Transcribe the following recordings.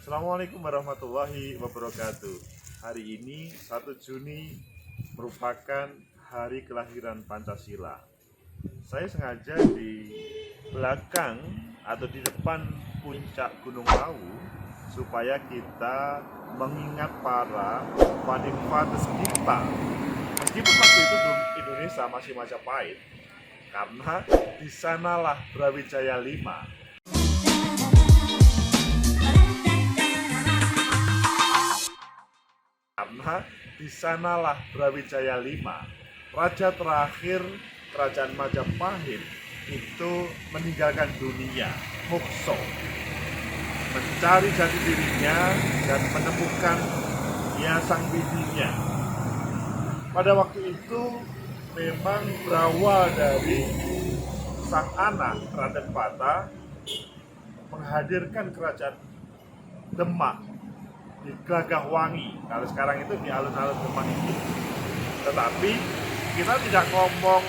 Assalamualaikum warahmatullahi wabarakatuh. Hari ini 1 Juni merupakan hari kelahiran Pancasila. Saya sengaja di belakang atau di depan puncak Gunung Lawu supaya kita mengingat para founding fathers kita. Meskipun waktu itu Indonesia masih Majapahit, karena di sanalah Brawijaya V. Karena di sanalah Brawijaya V, raja terakhir kerajaan Majapahit itu meninggalkan dunia, mukso, mencari jati dirinya dan menemukan sang bibinya. Pada waktu itu memang berawal dari sang anak Raden Patah menghadirkan kerajaan Demak di Gelagahwangi. Kalau sekarang itu di alun-alun Demak itu. Tetapi kita tidak ngomong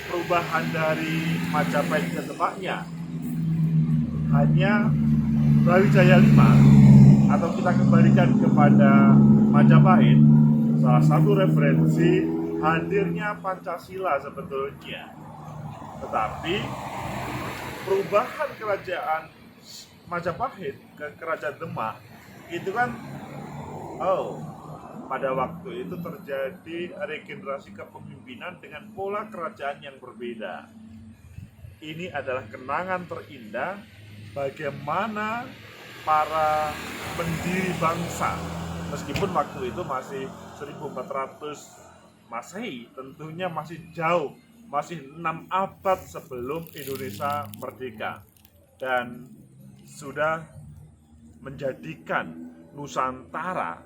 perubahan dari Majapahit ke Demaknya, hanya Brawijaya V, atau kita kembalikan kepada Majapahit. Salah satu referensi hadirnya Pancasila sebetulnya. Tetapi perubahan kerajaan Majapahit ke kerajaan Demak itu kan pada waktu itu terjadi regenerasi kepemimpinan dengan pola kerajaan yang berbeda. Ini adalah kenangan terindah bagaimana para pendiri bangsa, meskipun waktu itu masih 1400 Masehi, tentunya masih jauh, masih 6 abad sebelum Indonesia merdeka, dan sudah menjadikan Nusantara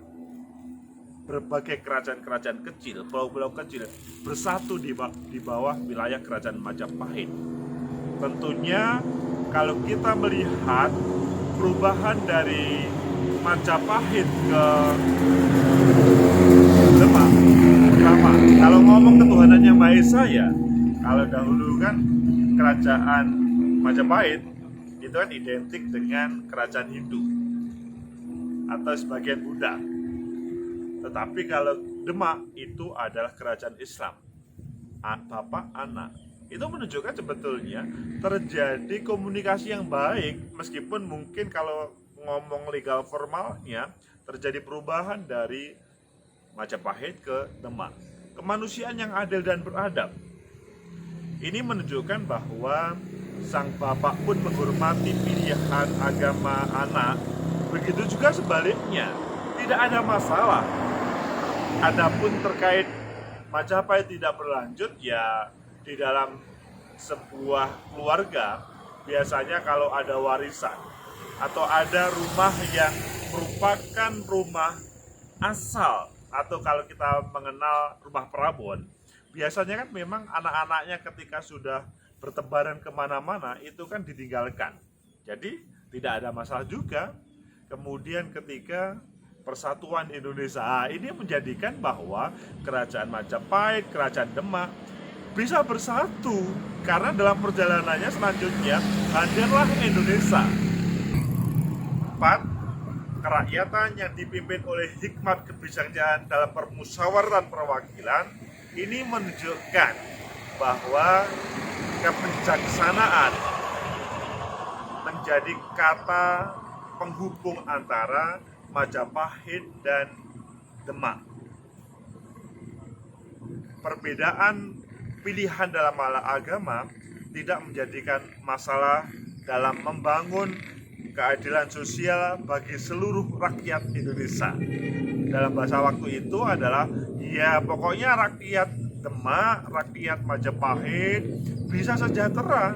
berbagai kerajaan-kerajaan kecil, pulau-pulau kecil bersatu di bawah wilayah kerajaan Majapahit. Tentunya kalau kita melihat perubahan dari Majapahit ke Demak, pertama, kalau ngomong ketuhanan yang Maha Esa ya, kalau dahulu kan kerajaan Majapahit itu kan identik dengan kerajaan Hindu atau sebagian Buddha. Tetapi kalau Demak itu adalah kerajaan Islam, bapak anak. Itu menunjukkan sebetulnya terjadi komunikasi yang baik, meskipun mungkin kalau ngomong legal formalnya terjadi perubahan dari Majapahit ke Demak. Kemanusiaan yang adil dan beradab. Ini menunjukkan bahwa sang bapak pun menghormati pilihan agama anak. Begitu juga sebaliknya, tidak ada masalah. Adapun terkait Majapahit tidak berlanjut, ya di dalam sebuah keluarga biasanya kalau ada warisan atau ada rumah yang merupakan rumah asal, atau kalau kita mengenal rumah perabot, biasanya kan memang anak-anaknya ketika sudah bertebaran kemana-mana itu kan ditinggalkan. Jadi tidak ada masalah juga. Kemudian ketika Persatuan Indonesia, ini menjadikan bahwa kerajaan Majapahit, kerajaan Demak bisa bersatu, karena dalam perjalanannya selanjutnya hadirlah Indonesia. 4. Kerakyatan yang dipimpin oleh hikmat kebijaksanaan dalam permusyawaratan perwakilan ini menunjukkan bahwa kebijaksanaan menjadi kata penghubung antara Majapahit dan Demak. Perbedaan pilihan dalam hal agama tidak menjadikan masalah dalam membangun keadilan sosial bagi seluruh rakyat Indonesia. Dalam bahasa waktu itu adalah ya pokoknya rakyat Demak, rakyat Majapahit bisa sejahtera.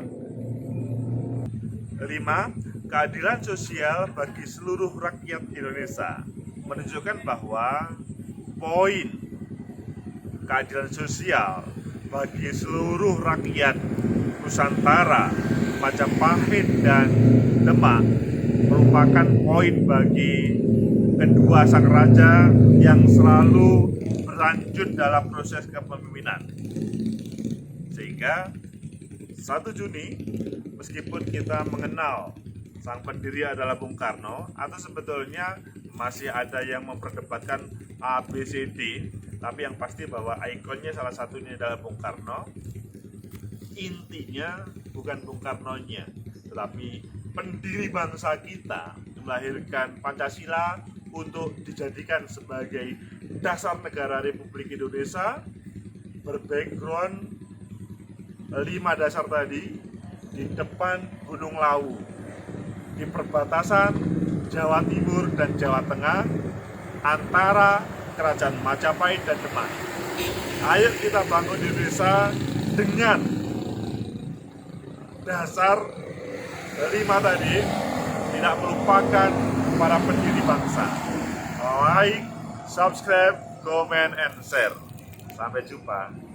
5. Keadilan sosial bagi seluruh rakyat Indonesia menunjukkan bahwa poin keadilan sosial bagi seluruh rakyat Nusantara, Majapahit dan Demak merupakan poin bagi kedua sang raja yang selalu berlanjut dalam proses kepemimpinan. Sehingga 1 Juni, meskipun kita mengenal sang pendiri adalah Bung Karno, atau sebetulnya masih ada yang memperdebatkan A, B, C, D, tapi yang pasti bahwa ikonnya salah satunya adalah Bung Karno. Intinya bukan Bung Karnonya, tetapi pendiri bangsa kita melahirkan Pancasila untuk dijadikan sebagai dasar negara Republik Indonesia, berbackground 5 dasar tadi di depan Gunung Lawu, di perbatasan Jawa Timur dan Jawa Tengah antara Kerajaan Majapahit dan Demak. Ayo kita bangun Indonesia dengan dasar 5 tadi, tidak melupakan para pendiri bangsa. Like, subscribe, comment, and share. Sampai jumpa.